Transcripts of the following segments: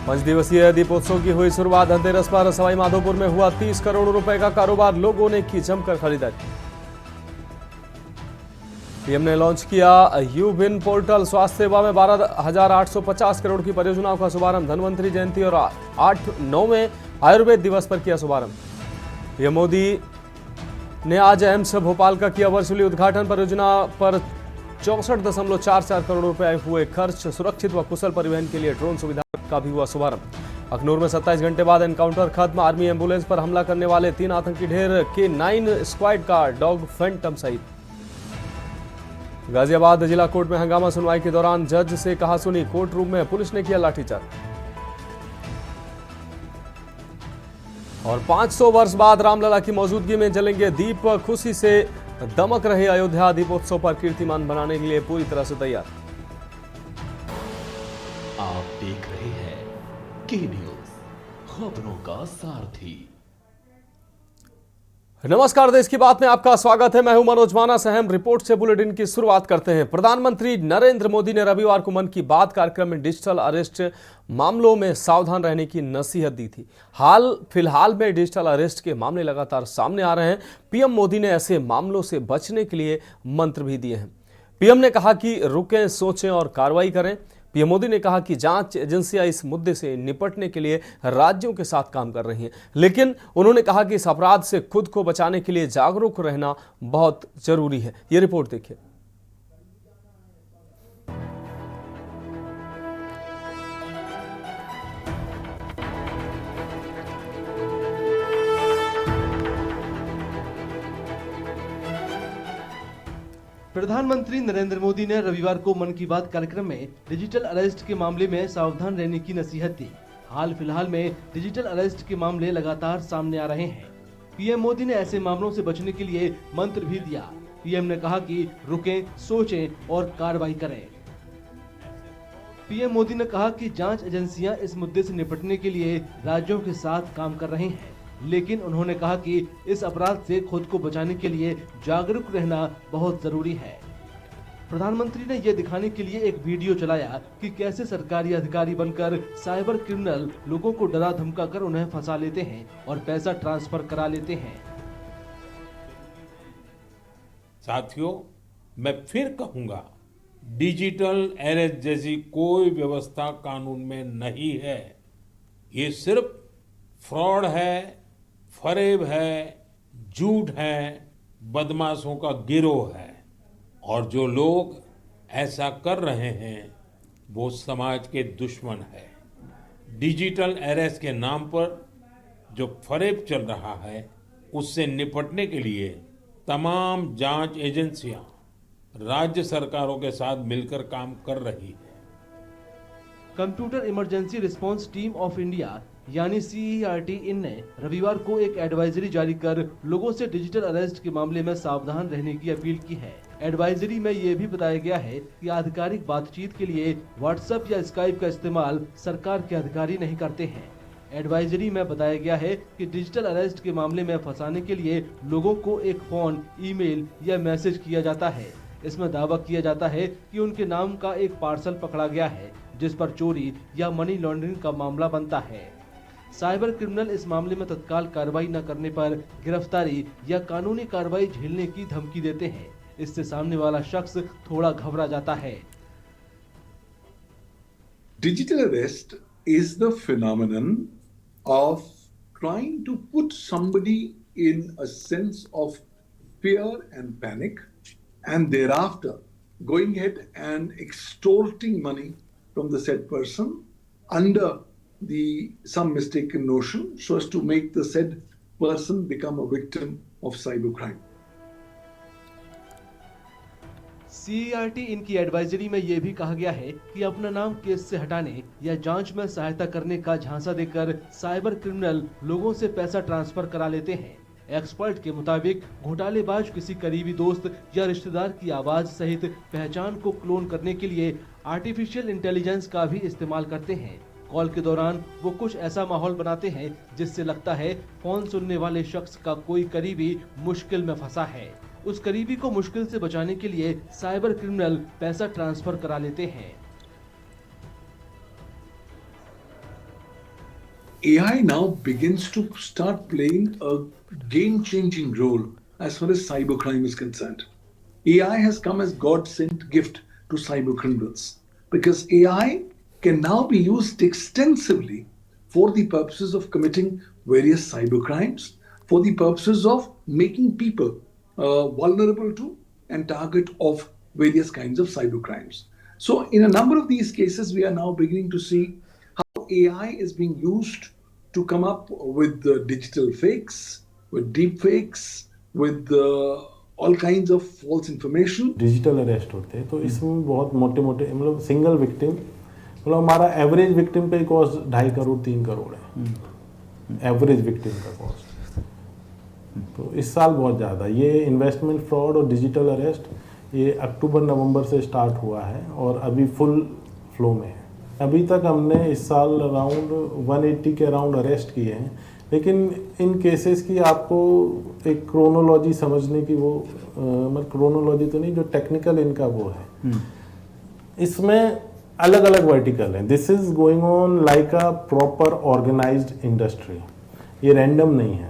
5 दिवसीय दीपोत्सव की हुई शुरुआत। धनतेरस पर सवाई माधोपुर में हुआ 30 करोड़ रुपए का कारोबार, लोगों ने की जमकर खरीदारी। पीएम ने लॉन्च किया यूविन पोर्टल, स्वास्थ्य सेवा में 12,850 करोड़ की परियोजनाओं का शुभारंभ। धनवंतरि जयंती और 8-9वें आयुर्वेद दिवस पर किया शुभारंभ। पीएम मोदी ने आज एम्स भोपाल का किया वर्चुअली उद्घाटन। परियोजना पर 64.44 करोड़ रुपए हुए खर्च। सुरक्षित व कुशल परिवहन के लिए ड्रोन सुविधा का भी हुआ शुभारंभ। अखनूर में 27 घंटे बाद एनकाउंटर खत्म। आर्मी एम्बुलेंस पर हमला करने वाले 3 आतंकी ढेर के 9 स्क्वाड का डॉग फैंटम शहीद। गाजियाबाद जिला कोर्ट में हंगामा, सुनवाई के दौरान जज से कहा सुनी। कोर्ट रूम में पुलिस ने किया लाठीचार्ज। और 500 वर्ष बाद रामलला की मौजूदगी में जलेंगे दीप, खुशी से दमक रहे अयोध्या। दीपोत्सव पर कीर्तिमान बनाने के लिए पूरी तरह से तैयार। आप देख रहे हैं के न्यूज, खबरों का सारथी। नमस्कार, देश की बात में आपका स्वागत है। मैं हूं मनोज मानस। अहम रिपोर्ट से बुलेटिन की शुरुआत करते हैं। प्रधानमंत्री नरेंद्र मोदी ने रविवार को मन की बात कार्यक्रम में डिजिटल अरेस्ट मामलों में सावधान रहने की नसीहत दी थी। फिलहाल में डिजिटल अरेस्ट के मामले लगातार सामने आ रहे हैं। पीएम मोदी ने ऐसे मामलों से बचने के लिए मंत्र भी दिए हैं। पीएम ने कहा कि रुकें, सोचें और कार्रवाई करें। पीएम मोदी ने कहा कि जांच एजेंसियां इस मुद्दे से निपटने के लिए राज्यों के साथ काम कर रही हैं, लेकिन उन्होंने कहा कि इस अपराध से खुद को बचाने के लिए जागरूक रहना बहुत जरूरी है। ये रिपोर्ट देखिए। प्रधानमंत्री नरेंद्र मोदी ने रविवार को मन की बात कार्यक्रम में डिजिटल अरेस्ट के मामले में सावधान रहने की नसीहत दी। हाल फिलहाल में डिजिटल अरेस्ट के मामले लगातार सामने आ रहे हैं। पीएम मोदी ने ऐसे मामलों से बचने के लिए मंत्र भी दिया। पीएम ने कहा कि रुकें, सोचें और कार्रवाई करें। पीएम मोदी ने कहा कि जांच एजेंसियां इस मुद्दे से निपटने के लिए राज्यों के साथ काम कर रहे हैं, लेकिन उन्होंने कहा कि इस अपराध से खुद को बचाने के लिए जागरूक रहना बहुत जरूरी है। प्रधानमंत्री ने यह दिखाने के लिए एक वीडियो चलाया कि कैसे सरकारी अधिकारी बनकर साइबर क्रिमिनल लोगों को डरा धमका कर उन्हें फंसा लेते हैं और पैसा ट्रांसफर करा लेते हैं। साथियों, मैं फिर कहूंगा, डिजिटल अरेस्ट जैसी कोई व्यवस्था कानून में नहीं है। ये सिर्फ फ्रॉड है, फरेब है, झूठ है, बदमाशों का गिरोह है। और जो लोग ऐसा कर रहे हैं वो समाज के दुश्मन है। डिजिटल अरेस्ट के नाम पर जो फरेब चल रहा है उससे निपटने के लिए तमाम जांच एजेंसियां राज्य सरकारों के साथ मिलकर काम कर रही है। Computer emergency response team of India यानी CERT ने रविवार को एक एडवाइजरी जारी कर लोगों से डिजिटल अरेस्ट के मामले में सावधान रहने की अपील की है। एडवाइजरी में ये भी बताया गया है कि आधिकारिक बातचीत के लिए व्हाट्सएप या स्काइप का इस्तेमाल सरकार के अधिकारी नहीं करते हैं। एडवाइजरी में बताया गया है कि डिजिटल अरेस्ट के मामले में फंसाने के लिए लोगों को एक फोन, ईमेल या मैसेज किया जाता है। इसमें दावा किया जाता है कि उनके नाम का एक पार्सल पकड़ा गया है जिस पर चोरी या मनी लॉन्ड्रिंग का मामला बनता है। साइबर क्रिमिनल इस मामले में तत्काल कार्रवाई न करने पर गिरफ्तारी या कानूनी कार्रवाई झेलने की धमकी देते हैं। इससे सामने वाला शख्स थोड़ा घबरा जाता है। Digital arrest is the phenomenon of trying to put somebody in a sense of fear and panic, and thereafter going ahead and extorting money from the said person under some mistaken notion so as to make the said person become a victim of cybercrime. CERT इनकी advisory में यह भी कहा गया है कि अपना नाम केस से हटाने या जांच में सहायता करने का झांसा देकर साइबर क्रिमिनल लोगों से पैसा ट्रांसफर करा लेते हैं। एक्सपर्ट के मुताबिक घोटालेबाज किसी करीबी दोस्त या रिश्तेदार की आवाज सहित पहचान को क्लोन करने के लिए आर्टिफिशियल इंटेलिजेंस का भी इस्तेमाल करते हैं। कॉल के दौरान वो कुछ ऐसा माहौल बनाते हैं जिससे लगता है फोन सुनने वाले शख्स का कोई करीबी मुश्किल में फंसा है। उस करीबी को मुश्किल से बचाने के लिए साइबर क्रिमिनल पैसा ट्रांसफर करा लेते हैं। AI now begins to start playing a game-changing role as far as cybercrime is concerned. AI has come as God-sent gift to cyber criminals because AI can now be used extensively for the purposes of committing various cyber crimes, for the purposes of making people vulnerable to and target of various kinds of cyber crimes. So in a number of these cases, we are now beginning to see how AI is being used to come up with digital fakes, with deep fakes, with all kinds of false information. Digital arrest होते हैं, तो इसमें बहुत मोटे मोटे मतलब single victim, मतलब हमारा एवरेज विक्टिम का कॉस्ट 2.5 करोड़ 3 करोड़ है, एवरेज विक्टिम का कॉस्ट। तो इस साल बहुत ज़्यादा ये इन्वेस्टमेंट फ्रॉड और डिजिटल अरेस्ट ये अक्टूबर नवंबर से स्टार्ट हुआ है और अभी फुल फ्लो में है। अभी तक हमने इस साल अराउंड 180 के अराउंड अरेस्ट किए हैं, लेकिन इन केसेस की आपको एक क्रोनोलॉजी समझने की वो मतलब क्रोनोलॉजी तो नहीं, जो टेक्निकल इनका वो है, इसमें अलग अलग वर्टिकल हैं। This is going on like a proper organised industry, ये रैंडम नहीं है।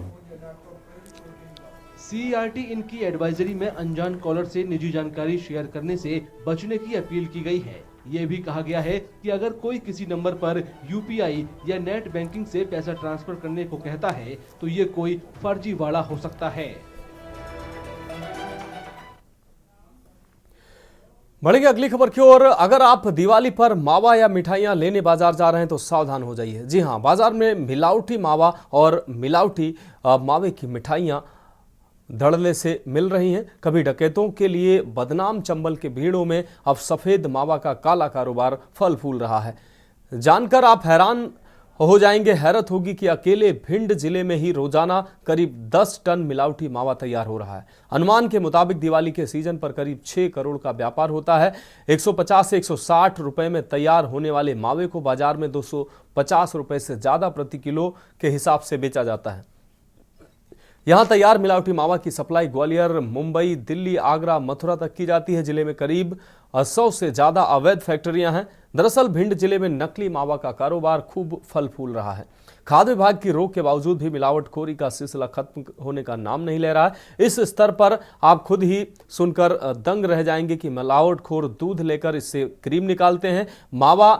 CERT इनकी एडवाइजरी में अनजान कॉलर से निजी जानकारी शेयर करने से बचने की अपील की गई है। ये भी कहा गया है कि अगर कोई किसी नंबर पर UPI या नेट बैंकिंग से पैसा ट्रांसफर करने को कहता है तो ये कोई फर्जीवाड़ा हो सकता है। बढ़ेंगे अगली खबर की ओर। अगर आप दिवाली पर मावा या मिठाइयां लेने बाजार जा रहे हैं तो सावधान हो जाइए। जी हां, बाजार में मिलावटी मावा और मिलावटी मावे की मिठाइयां धड़ल्ले से मिल रही हैं। कभी डकैतों के लिए बदनाम चंबल के भीड़ों में अब सफेद मावा का काला कारोबार फल फूल रहा है। जानकर आप हैरान हो जाएंगे, हैरत होगी कि अकेले भिंड जिले में ही रोजाना करीब 10 टन मिलावटी मावा तैयार हो रहा है। अनुमान के मुताबिक दिवाली के सीजन पर करीब 6 करोड़ का व्यापार होता है। 150 से 160 रुपए में तैयार होने वाले मावे को बाजार में 250 रुपए से ज्यादा प्रति किलो के हिसाब से बेचा जाता है। यहां तैयार मिलावटी मावा की सप्लाई ग्वालियर, मुंबई, दिल्ली, आगरा, मथुरा तक की जाती है। जिले में करीब 100 से ज्यादा अवैध फैक्ट्रियां हैं। दरअसल भिंड जिले में नकली मावा का कारोबार खूब फल फूल रहा है। खाद्य विभाग की रोक के बावजूद भी मिलावटखोरी का सिलसिला खत्म होने का नाम नहीं ले रहा है। इस स्तर पर आप खुद ही सुनकर दंग रह जाएंगे कि मिलावटखोर दूध लेकर इससे क्रीम निकालते हैं। मावा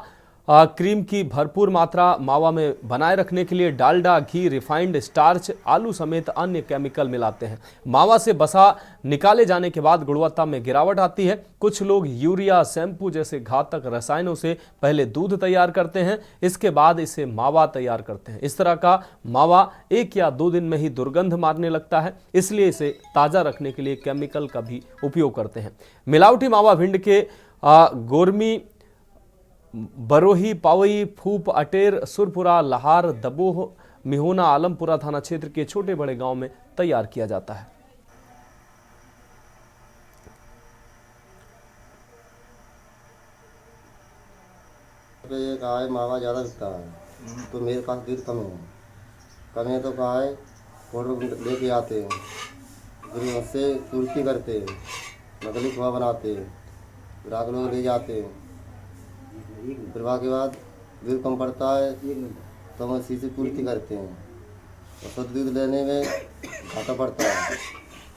क्रीम की भरपूर मात्रा मावा में बनाए रखने के लिए डालडा, घी, रिफाइंड, स्टार्च, आलू समेत अन्य केमिकल मिलाते हैं। मावा से बसा निकाले जाने के बाद गुणवत्ता में गिरावट आती है। कुछ लोग यूरिया, शैम्पू जैसे घातक रसायनों से पहले दूध तैयार करते हैं, इसके बाद इसे मावा तैयार करते हैं। इस तरह का मावा 1 या 2 दिन में ही दुर्गंध मारने लगता है, इसलिए इसे ताज़ा रखने के लिए केमिकल का भी उपयोग करते हैं। मिलावटी मावा भिंड के गोरमी, बरोही, पावई, फूप, अटेर, सुरपुरा, लहार, दबोह, मिहोना, आलमपुरा थाना क्षेत्र के छोटे बड़े गांव में तैयार किया जाता है। ये कहा है मावा ज़्यादा बिकता है तो मेरे पास दूध कम है तो कहा है ऑर्डर लेके आते हैं, फिर उससे पूर्ति करते हैं, नकली खोआ बनाते हैं, ग्राहक लोग ले जाते हैं। फिर के बाद दूध कम पड़ता है तो हम इसी से पूर्ति करते हैं और शुद्ध दूध लेने में घाटा पड़ता है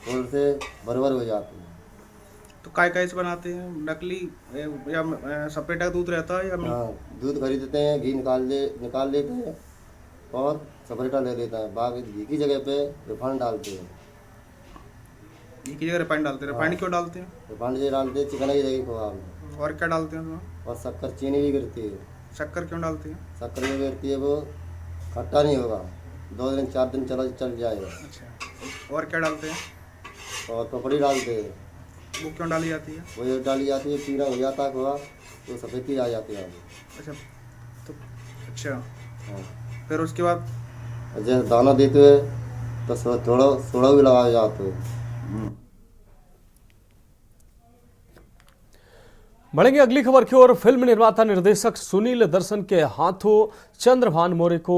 और उसे बराबर हो जाते हैं। तो काय से बनाते हैं? नकली या सपरेट का दूध रहता है या? हाँ, दूध खरीदते हैं, घी निकाल लेते हैं और सपरेटा ले लेता है। बाकी घी की जगह पे रिफाइंड डालते हैं। घी की जगह रिफाइंड डालते हैं? रिफाइंड क्यों डालते हैं? रिफाइंड से डालते हैं चिकन की जगह खोआ में। और क्या डालते हैं उसमें? और शक्कर, चीनी भी गिरती है। शक्कर क्यों डालते हैं? शक्कर भी गिरती है, वो खट्टा नहीं होगा, 2 दिन 4 दिन चल जाएगा। अच्छा, और क्या डालते हैं? और पपड़ी डालते हैं। वो क्यों डाली जाती है? वो जो डाली जाती है पीला हो जाता है खोआ तो सफ़ेदी आ जाती है। अच्छा, तो अच्छा हाँ। फिर उसके बाद जैसे दाना देते हुए तो सोडा भी लगाया जाता है। बढ़ेंगे अगली खबर की ओर। फिल्म निर्माता निर्देशक सुनील दर्शन के हाथों चंद्रभान मौर्य को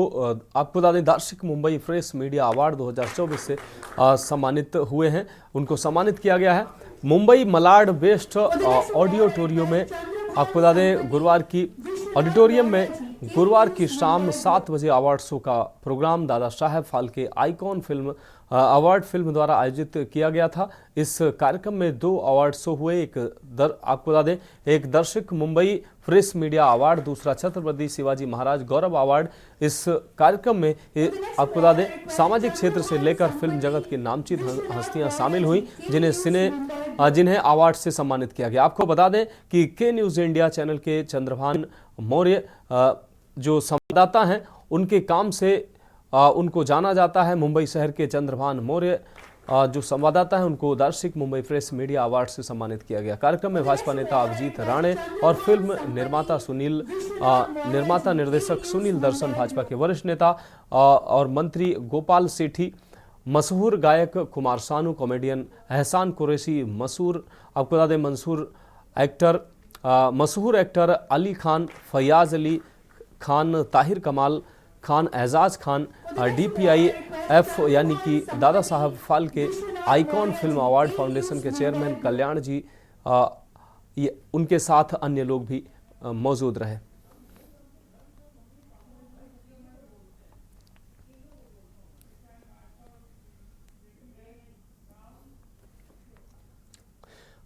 आपको बता दें दार्शनिक मुंबई फ्रेश मीडिया अवार्ड 2024 से सम्मानित हुए हैं। उनको सम्मानित किया गया है। मुंबई मलाड वेस्ट ऑडिटोरियम में आपको बता दें गुरुवार की ऑडिटोरियम में गुरुवार की शाम 7 बजे अवार्ड शो का programme Dada Saheb Phalke icon film award film द्वारा आयोजित किया गया था। इस कार्यक्रम में 2 अवार्ड शो हुए। आपको बता दें एक दर्शक मुंबई प्रेस मीडिया अवार्ड, दूसरा छत्रपति शिवाजी महाराज गौरव अवार्ड। इस कार्यक्रम में आपको बता दें सामाजिक क्षेत्र से लेकर फिल्म जगत की नामचीन हस्तियां शामिल हुई जिन्हें अवार्ड से सम्मानित किया गया। आपको बता दें कि के न्यूज़ इंडिया चैनल के चंद्रभान मौर्य जो संवाददाता हैं उनके काम से उनको जाना जाता है। मुंबई शहर के चंद्रभान मौर्य जो संवाददाता हैं उनको वार्षिक मुंबई प्रेस मीडिया अवार्ड से सम्मानित किया गया। कार्यक्रम में भाजपा नेता अभिजीत राणे और फिल्म निर्माता निर्देशक सुनील दर्शन, भाजपा के वरिष्ठ नेता और मंत्री गोपाल सेठी, मशहूर गायक कुमार सानू, कॉमेडियन एहसान कुरैशी, मशहूर एक्टर अली खान, फयाज अली खान, ताहिर कमाल खान, एजाज खान, DPIF यानी कि Dada Saheb Phalke icon film award foundation के चेयरमैन कल्याण जी, उनके साथ अन्य लोग भी मौजूद रहे।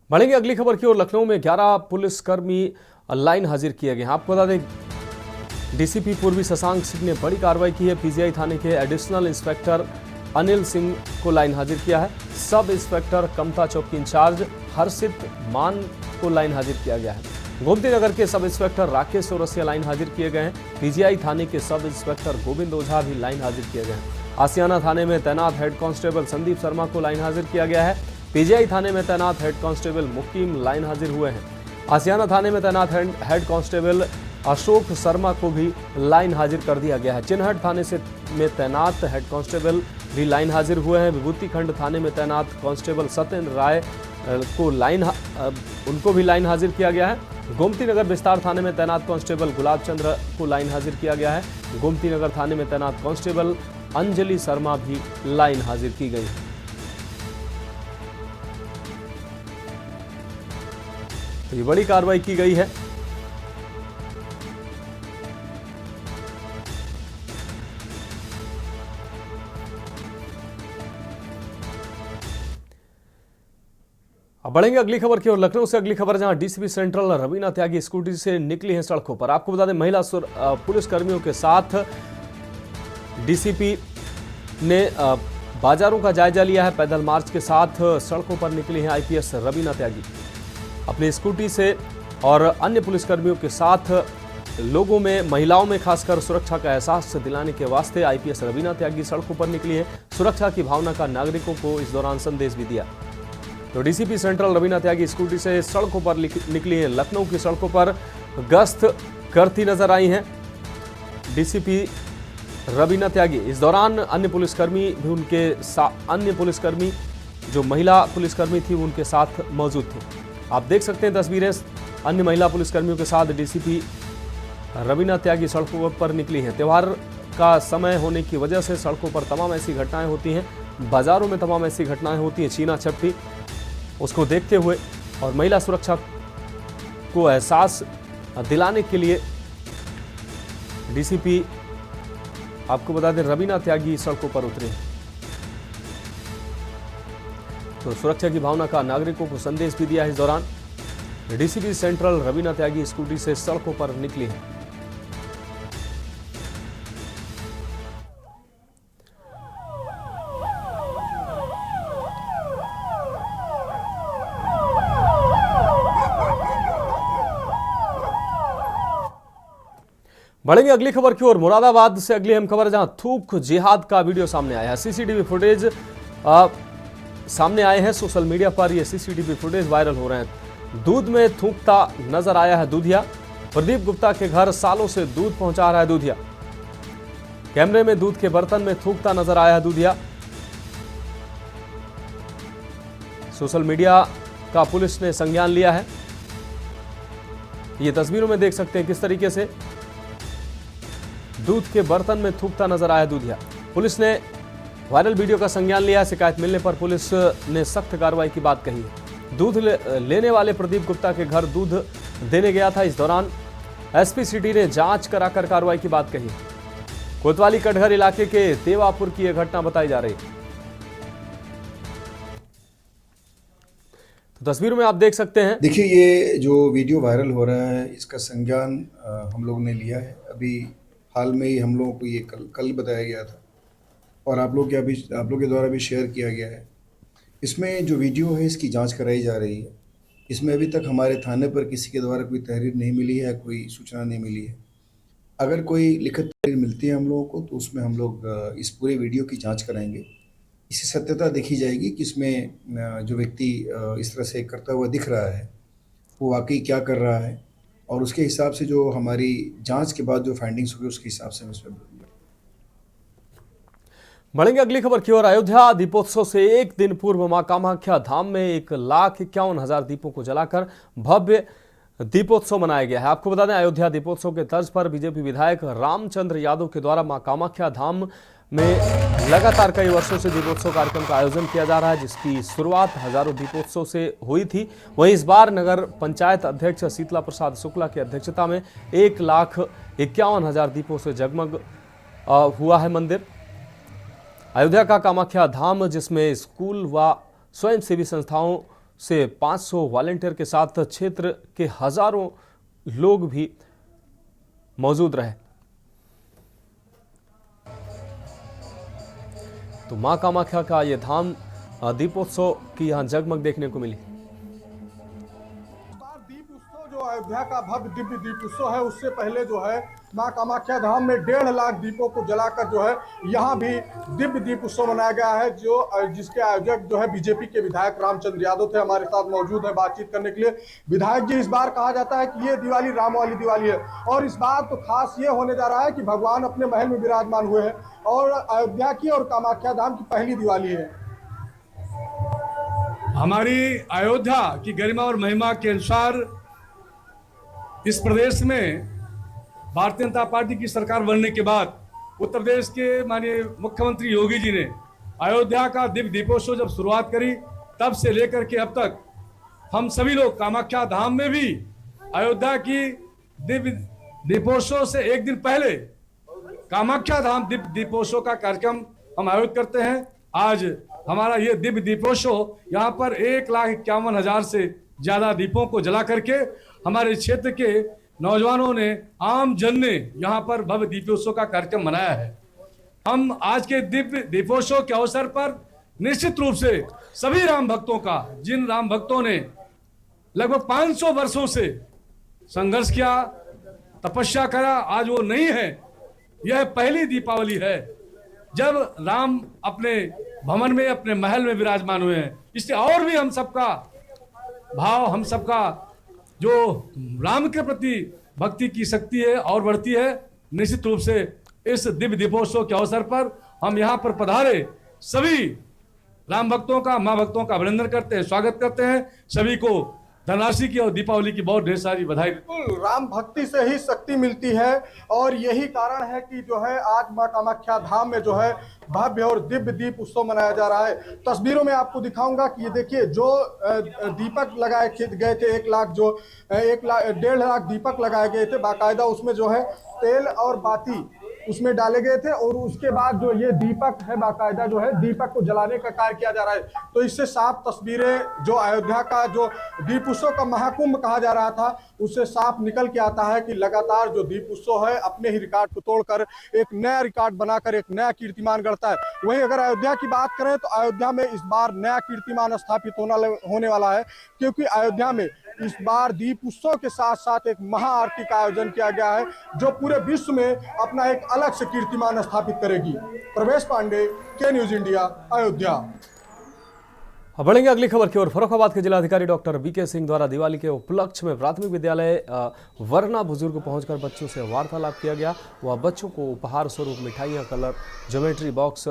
बढ़ेंगे अगली खबर की ओर। लखनऊ में 11 पुलिसकर्मी लाइन हाजिर किए गए हैं। आपको बता दें डीसीपी पूर्वी शशांक सिंह ने बड़ी कार्रवाई की है। पीजीआई थाने के एडिशनल इंस्पेक्टर अनिल सिंह को लाइन हाजिर किया है। सब इंस्पेक्टर कमता चौकी इंचार्ज हर्षित मान को लाइन हाजिर किया गया है। गोमती नगर के sub inspector Rakesh Chaurasia line हाजिर किए गए हैं। पीजीआई थाने के सब इंस्पेक्टर गोविंद ओझा भी लाइन हाजिर किए गए हैं। आसियाना थाने में तैनात हेड कांस्टेबल संदीप शर्मा को लाइन हाजिर किया गया है। पीजीआई थाने में तैनात हेड कांस्टेबल मुकीम लाइन हाजिर हुए हैं। आसियाना थाने में तैनात हेड कांस्टेबल अशोक शर्मा को भी लाइन हाजिर कर दिया गया है। चिन्हट थाने में तैनात हेड कांस्टेबल भी लाइन हाजिर हुए हैं। विभूति खंड थाने में तैनात कांस्टेबल सत्येंद्र राय को उनको भी लाइन हाजिर किया गया है। गोमती नगर विस्तार थाने में तैनात कांस्टेबल गुलाब चंद्र को लाइन हाजिर किया गया है। गोमती नगर थाने में तैनात कांस्टेबल अंजलि शर्मा भी लाइन हाजिर की गई है। तो ये बड़ी कार्रवाई की गई है। अब बढ़ेंगे अगली खबर की ओर। लखनऊ से अगली खबर जहां डीसीपी सेंट्रल रवीना त्यागी स्कूटी से निकली हैं सड़कों पर। आपको बता दें महिला पुलिसकर्मियों के साथ डीसीपी ने बाजारों का जायजा लिया है। पैदल मार्च के साथ सड़कों पर निकली हैं आईपीएस रवीना त्यागी अपनी स्कूटी से और अन्य पुलिसकर्मियों के साथ लोगों में, महिलाओं में खासकर सुरक्षा का एहसास दिलाने के वास्ते आईपीएस रवीना त्यागी सड़कों पर निकली है। सुरक्षा की भावना का नागरिकों को इस दौरान संदेश भी दिया। तो डीसीपी सेंट्रल रवीना त्यागी स्कूटी से सड़कों पर निकली हैं। लखनऊ की सड़कों पर गश्त करती नजर आई हैं डीसीपी रवीना त्यागी। इस दौरान अन्य पुलिसकर्मी जो महिला पुलिसकर्मी थी उनके साथ मौजूद थे। आप देख सकते हैं तस्वीरें अन्य महिला पुलिसकर्मियों के साथ डीसीपी रवीना त्यागी सड़कों पर निकली हैं। त्यौहार का समय होने की वजह से सड़कों पर तमाम ऐसी घटनाएं होती हैं, बाजारों में तमाम ऐसी घटनाएं होती हैं। छीना झपटी उसको देखते हुए और महिला सुरक्षा को एहसास दिलाने के लिए डीसीपी आपको बता दें रवीना त्यागी सड़कों पर उतरे। तो सुरक्षा की भावना का नागरिकों को संदेश भी दिया है। इस दौरान डीसीपी सेंट्रल रवीना त्यागी स्कूटी से सड़कों पर निकली है। बढ़ेंगे अगली खबर की ओर। मुरादाबाद से अगली अहम खबर जहां थूक जिहाद का वीडियो सामने आया है। सीसीटीवी फुटेज सामने आए हैं सोशल मीडिया पर। ये सीसीटीवी फुटेज वायरल हो रहे हैं। दूध में थूकता नजर आया है दूधिया। प्रदीप गुप्ता के घर सालों से दूध पहुंचा रहा है दूधिया। कैमरे में दूध के बर्तन में थूकता नजर आया है दूधिया। सोशल मीडिया का पुलिस ने संज्ञान लिया है। ये तस्वीरों में देख सकते हैं किस तरीके से दूध के बर्तन में थूकता नजर आया दूधिया। पुलिस ने वायरल वीडियो का संज्ञान लिया। शिकायत मिलने पर पुलिस ने सख्त कार्रवाई की बात कही है। दूध लेने वाले प्रदीप गुप्ता के घर दूध देने गया था। इस दौरान एसपी सिटी ने जांच कराकर कार्रवाई की बात कही। कोतवाली कटघर इलाके के देवापुर की यह घटना बताई जा रही। तो तस्वीरों में आप देख सकते हैं। देखिए, ये जो वीडियो वायरल हो रहा है इसका संज्ञान हम लोग ने लिया है। अभी हाल में ही हम लोगों को ये कल बताया गया था और आप लोग के द्वारा भी शेयर किया गया है। इसमें जो वीडियो है इसकी जांच कराई जा रही है। इसमें अभी तक हमारे थाने पर किसी के द्वारा कोई तहरीर नहीं मिली है, कोई सूचना नहीं मिली है। अगर कोई लिखित तहरीर मिलती है हम लोगों को तो उसमें हम लोग इस पूरे वीडियो की जांच कराएंगे। इसकी सत्यता देखी जाएगी कि इसमें जो व्यक्ति इस तरह से करता हुआ दिख रहा है वो वाकई क्या कर रहा है, और उसके हिसाब से जो हमारी जांच के बाद जो फाइंडिंग्स होगी उसके हिसाब से हम इसमें बढ़ेंगे अगली खबर की ओर। अयोध्या दीपोत्सव से एक दिन पूर्व मां कामाख्या धाम में 1,51,000 दीपों को जलाकर भव्य दीपोत्सव मनाया गया है। आपको बता दें, अयोध्या दीपोत्सव के तर्ज पर बीजेपी विधायक रामचंद्र यादव के द्वारा मां कामाख्या धाम में लगातार कई वर्षों से दीपोत्सव कार्यक्रम का आयोजन किया जा रहा है, जिसकी शुरुआत हजारों दीपोत्सव से हुई थी। वहीं इस बार नगर पंचायत अध्यक्ष शीतला प्रसाद शुक्ला की अध्यक्षता में 1,51,000 दीपों से जगमग हुआ है मंदिर। अयोध्या का कामाख्या धाम, जिसमें स्कूल व स्वयंसेवी संस्थाओं से 500 वॉलंटियर के साथ क्षेत्र के हजारों लोग भी मौजूद रहे। तो मां कामाख्या का यह धाम दीपोत्सव की यहां जगमग देखने को मिली। दीप उत्सव जो अयोध्या का भव्य दिव्य दीप उत्सव है, उससे पहले जो है मां कामाख्या धाम में 1.5 लाख दीपों को जलाकर जो है यहाँ भी दिव्य दीप उत्सव मनाया गया है, जिसके आयोजक जो है बीजेपी के विधायक रामचंद्र यादव थे, हमारे साथ मौजूद है बातचीत करने के लिए। विधायक जी, इस बार कहा जाता है कि ये दिवाली राम वाली दिवाली है, और इस बार तो खास ये होने जा रहा है कि भगवान अपने महल में विराजमान हुए हैं और अयोध्या की और कामाख्या धाम की पहली दिवाली है। हमारी अयोध्या की गरिमा और महिमा के अनुसार इस प्रदेश में भारतीय जनता पार्टी की सरकार बनने के बाद उत्तर प्रदेश के माननीय मुख्यमंत्री योगी जी ने अयोध्या का दिव्य दीपोत्सव जब शुरुआत करी, तब से लेकर के अब तक हम सभी लोग कामाख्या धाम में भी अयोध्या की दिव्य दीपोत्सव से एक दिन पहले कामाख्या धाम दिव्य दीपोत्सव का कार्यक्रम हम आयोजित करते हैं। आज हमारा ये दिव्य दीपोत्सव यहाँ पर 1,51,000 से ज्यादा दीपों को जला करके हमारे क्षेत्र के नौजवानों ने, आम जन ने यहाँ पर भव्य दीपोत्सव का कार्यक्रम मनाया है। हम आज के दिव्य दीपोत्सव के अवसर पर निश्चित रूप से सभी राम भक्तों का, जिन राम भक्तों ने लगभग 500 वर्षों से संघर्ष किया, तपस्या करा, आज वो नहीं है। यह पहली दीपावली है जब राम अपने भवन में, अपने महल में विराजमान हुए हैं। इसलिए और भी हम सबका भाव, हम सबका जो राम के प्रति भक्ति की शक्ति है और बढ़ती है। निश्चित रूप से इस दिव्य दीपोत्सव के अवसर पर हम यहाँ पर पधारे सभी राम भक्तों का, मां भक्तों का अभिनंदन करते हैं, स्वागत करते हैं। सभी को धनराशि की और दीपावली की बहुत ढेर सारी बधाई। बिल्कुल, राम भक्ति से ही शक्ति मिलती है और यही कारण है कि जो है आज मां कामाख्या धाम में जो है भव्य और दिव्य दीप उत्सव मनाया जा रहा है। तस्वीरों में आपको दिखाऊंगा कि ये देखिए, जो दीपक लगाए गए थे, 1,1.5 लाख दीपक लगाए गए थे बाकायदा, उसमें जो है तेल और बाती उसमें डाले गए थे, और उसके बाद जो ये दीपक है बाकायदा जो है दीपक को जलाने का कार्य किया जा रहा है। तो इससे साफ तस्वीरें, जो अयोध्या का जो दीप उत्सव का महाकुंभ कहा जा रहा था, उससे साफ निकल के आता है कि लगातार जो दीप उत्सव है अपने ही रिकॉर्ड को तोड़कर एक नया रिकॉर्ड बनाकर एक नया कीर्तिमान गढ़ता है। वहीं अगर अयोध्या की बात करें तो अयोध्या में इस बार नया कीर्तिमान स्थापित होने वाला है, क्योंकि अयोध्या में इस बार दीप उत्सव के साथ साथ एक महाआरती का आयोजन किया गया है, जो पूरे विश्व में अपना एक अलग से कीर्तिमान स्थापित करेगी। प्रवेश पांडे, के न्यूज इंडिया, अयोध्या। अब बढ़ेंगे अगली खबर की ओर। फर्रुखाबाद के जिलाधिकारी डॉक्टर बीके सिंह द्वारा दिवाली के उपलक्ष्य में प्राथमिक विद्यालय वरना बुजुर्ग पहुंचकर बच्चों से वार्तालाप किया गया। वह बच्चों को उपहार स्वरूप मिठाइयां, colour, geometry box,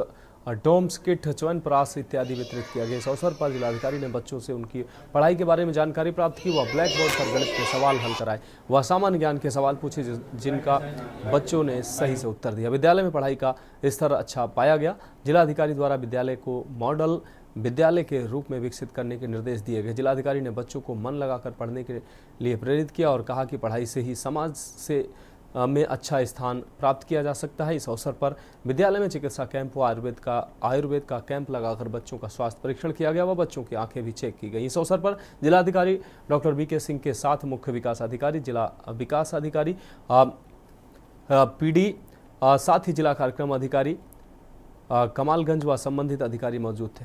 Doms kit, chyawanprash इत्यादि वितरित किया गया। इस अवसर पर जिलाधिकारी ने बच्चों से उनकी पढ़ाई के बारे में जानकारी प्राप्त की। वह ब्लैक बोर्ड पर गणित के सवाल हल कराए। वह सामान्य ज्ञान के सवाल पूछे जिनका बच्चों ने सही से उत्तर दिया। विद्यालय में पढ़ाई का स्तर अच्छा पाया गया। जिलाधिकारी द्वारा विद्यालय को मॉडल विद्यालय के रूप में विकसित करने के निर्देश दिए गए। जिलाधिकारी ने बच्चों को मन लगाकर पढ़ने के लिए प्रेरित किया और कहा कि पढ़ाई से ही समाज से में अच्छा स्थान प्राप्त किया जा सकता है। इस अवसर पर विद्यालय में चिकित्सा कैंप व आयुर्वेद का कैंप लगाकर बच्चों का स्वास्थ्य परीक्षण किया गया व बच्चों की आंखें भी चेक की गई। इस अवसर पर जिलाधिकारी डॉक्टर बीके सिंह के साथ मुख्य विकास अधिकारी, जिला विकास अधिकारी, पीडी, साथ ही जिला कार्यक्रम अधिकारी कमालगंज व संबंधित अधिकारी मौजूद थे।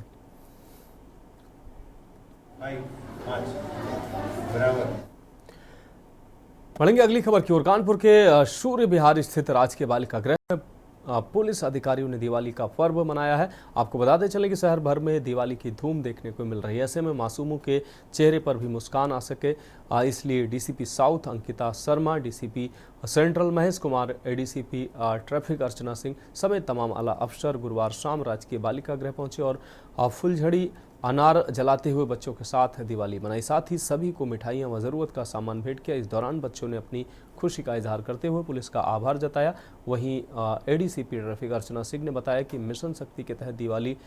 बढ़ेंगे अगली खबर की ओर। कानपुर के सूर्य विहार स्थित राजकीय बालिका गृह में पुलिस अधिकारियों ने दिवाली का पर्व मनाया है। आपको बताते चलें कि शहर भर में दिवाली की धूम देखने को मिल रही है। ऐसे में मासूमों के चेहरे पर भी मुस्कान आ सके, इसलिए DCP south Ankita Sharma, DCP central Mahesh Kumar, ADCP traffic Archana Singh समेत तमाम आला अफसर गुरुवार शाम राजकीय बालिका गृह पहुंचे और फुलझड़ी अनार जलाते हुए बच्चों के साथ दिवाली मनाई। साथ ही सभी को मिठाइयां व ज़रूरत का सामान भेंट किया। इस दौरान बच्चों ने अपनी खुशी का इजहार करते हुए पुलिस का आभार जताया। वहीं एडीसीपी ट्रैफिक अर्चना सिंह ने बताया कि मिशन शक्ति के तहत दिवाली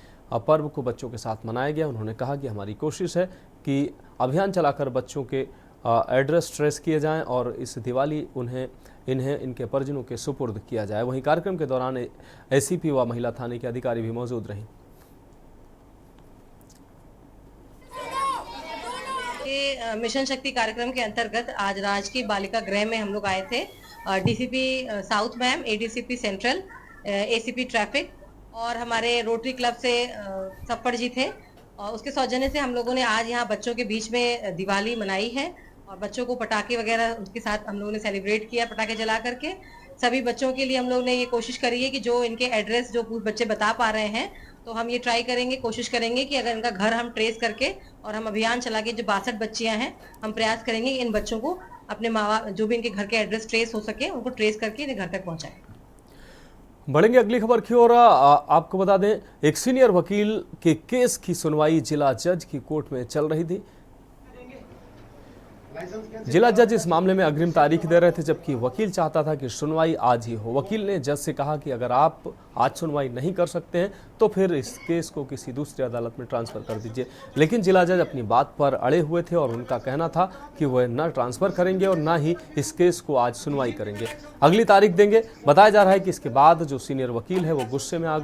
पर्व को बच्चों के साथ मनाया गया। उन्होंने कहा कि हमारी कोशिश है कि अभियान चलाकर बच्चों के एड्रेस ट्रेस किए जाएँ और इस दिवाली इन्हें इनके परिजनों के सुपुर्द किया जाए। वहीं कार्यक्रम के दौरान एसीपी व महिला थाने के अधिकारी भी मौजूद रहीं। मिशन शक्ति कार्यक्रम के अंतर्गत आज राजकीय बालिका गृह में हम लोग आए थे। DCP south ma'am, ADCP central, ACP traffic और हमारे रोटरी क्लब से सप्पड़ जी थे और उसके सौजन्य से हम लोगों ने आज यहाँ बच्चों के बीच में दिवाली मनाई है और बच्चों को पटाखे वगैरह उसके साथ हम लोगों ने सेलिब्रेट किया पटाखे जला करके। सभी बच्चों के लिए हम लोग ने ये कोशिश करी है कि जो इनके एड्रेस जो बच्चे बता पा रहे हैं तो हम ये ट्राई करेंगे, कोशिश करेंगे कि अगर इनका घर हम ट्रेस करके और हम अभियान चला के जो 62 बच्चियां हैं हम प्रयास करेंगे इन बच्चों को अपने माँ बाप जो भी इनके घर के एड्रेस ट्रेस हो सके उनको ट्रेस करके इन्हें घर तक पहुंचाएं। बढ़ेंगे अगली खबर की ओर। आपको बता दें, एक सीनियर वकील के केस की सुनवाई जिला जज की कोर्ट में चल रही थी। जिला जज इस मामले में अग्रिम तारीख दे रहे थे, जबकि वकील चाहता था कि सुनवाई आज ही हो। वकील ने जज से कहा कि अगर आप आज सुनवाई नहीं कर सकते हैं तो फिर इस केस को किसी दूसरी अदालत में ट्रांसफर कर दीजिए। लेकिन जिला जज अपनी बात पर अड़े हुए थे और उनका कहना था कि वह न ट्रांसफर करेंगे और न ही इस केस को आज सुनवाई करेंगे, अगली तारीख देंगे। बताया जा रहा है कि इसके बाद जो सीनियर वकील है वो गुस्से में आ